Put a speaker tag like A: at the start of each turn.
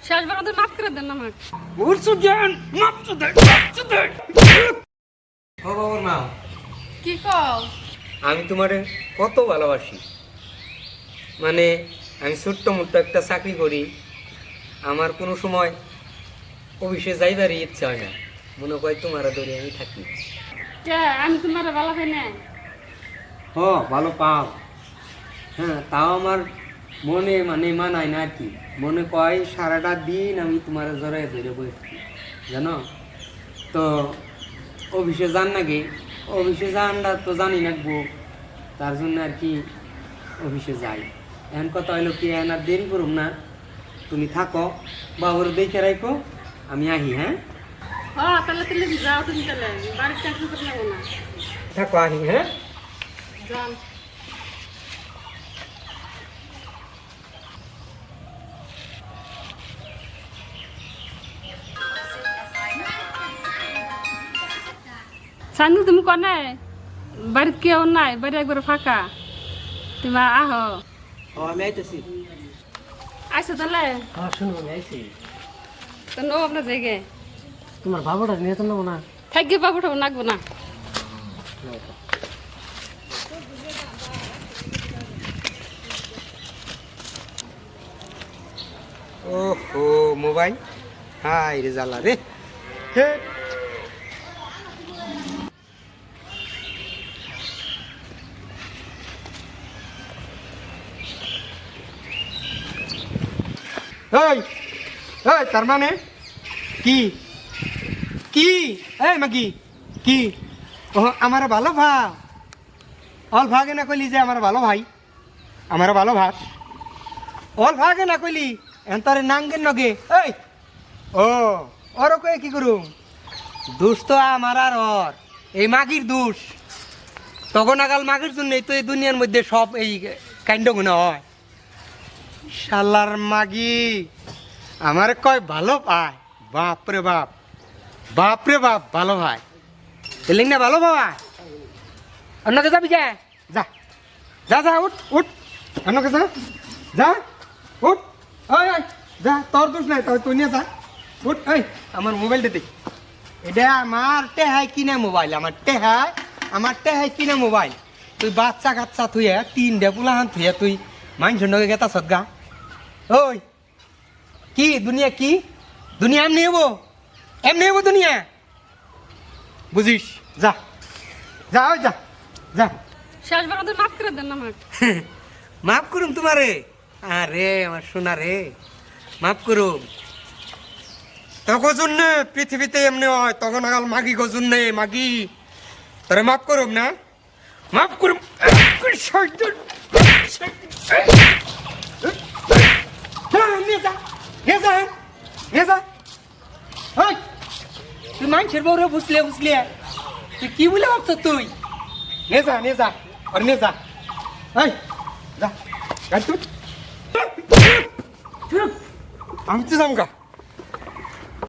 A: শেষবার মতো মাফ করে দেন আমাকে।
B: বলছো দেন, মাপ তো দেন, ও বাবার মা,
A: কি কও?
B: আমি তোমারে কত ভালোবাসি। মানে আমি ছোট্ট মোট্ট একটা চাকরি করি, আমার কোনো সময় অফিসে যাইবারই ইচ্ছা হয় না, মনে হয় তোমার ধরে আমি থাকি।
A: কে আমি তোমার ভালো পাই না?
B: হ ভালো পাও, হ্যাঁ, তাও আমার মনে মানে মানায় না আর কি। মনে কয় সারাটা দিন আমি তোমার জড়াই ধরে বসছি, জানো তো। অফিসে যান নাকি? অফিসে যানটা তো জানি নাকবো, তার জন্য আর কি অফিসে যাই। এখন কথা হইলো কি, এখন আর দেরি করুম না, তুমি থাকো, বাবুর দেখে রাখো, আমি আহি। হ্যাঁ
A: তাহলে তাহলে যাও তুমি, তাহলে বাড়ির টেনশন করতে লাগবো না।
B: থাকো, আহি। হ্যাঁ
A: যান। সানু তুমি কনে? বাড়িতে কেউ নাই, বাড়ি একবার ফাঁকা, তুমি আহো।
B: আমি আইতেছি।
A: আইসো তাহলে?
B: হ্যাঁ শুনো, আমি আইছি।
A: তো নো আপনার জায়গায়
B: তোমার বাবুটা নিয়ে তো নেবো না?
A: থাকবে, বাবুটা নাকবো না।
B: ওহো মোবাইল, হাই রে জ্বালা রে। এই এই তার মানে কি? কি এই মাগি কি? ও আমার ভালো ভাব, অল ভাগে না কইলি যে আমার ভালো ভাই, আমার ভালো ভাত, অল ভাগে না কইলি এন্তরে নাঙ্গের নগে। এই ও ওর কয়ে কি করুম? দোষ তো আমার আর ওর, এই মাগির দোষ। তখন আগাল মাগির জন্যই তো এই দুনিয়ার মধ্যে সব এই কাণ্ড গুণা হয়। শালার মাগি আমার কয় ভালো পায়, বাপরে বাপ, বাপরে বাপ, ভালো ভাই এলিং না, ভালো বাবা। অন্যকে যাবি? যা যা যা যা, উঠ উঠ, অন্যকে যা যা, উঠ। ওই ওই যা, তোর দোষ নাই, তুই নিয়ে যা, উঠ। এই আমার মোবাইলটা দেখ, এটা আমার টেহাই কিনা মোবাইল, আমার টেহাই, আমার টেহাই কিনা মোবাইল। তুই বাচ্চা কাচ্চা থুয়ে, তিনটে পুলাহান থুয়ে তুই মানুষের নগে গেতা সদ্গা। ওই কি দুনিয়া? কি দুনিয়া? এমনি হবো, এমনি হবো দুনিয়া, বুঝিস? যা যা, ওই যা যা।
A: শেষবার মতো মাফ করে দেন আমাকে।
B: মাফ করুম তোমারে? আরে আমার সোনা রে, মাফ করুম। তখন জন্য পৃথিবীতে এমনি হয়, তখন আগাল মাগি গজুন নে, মাগি তোরে মাফ করুম না, মাফ করুম। তুই মানুষের বউরে বুঝলে বুঝলে তুই কি বলে ভাবছ? তুই নে যা, নে যা, আর নে যা, এই যা গাড়ি তুই। আমি তো যাম গা।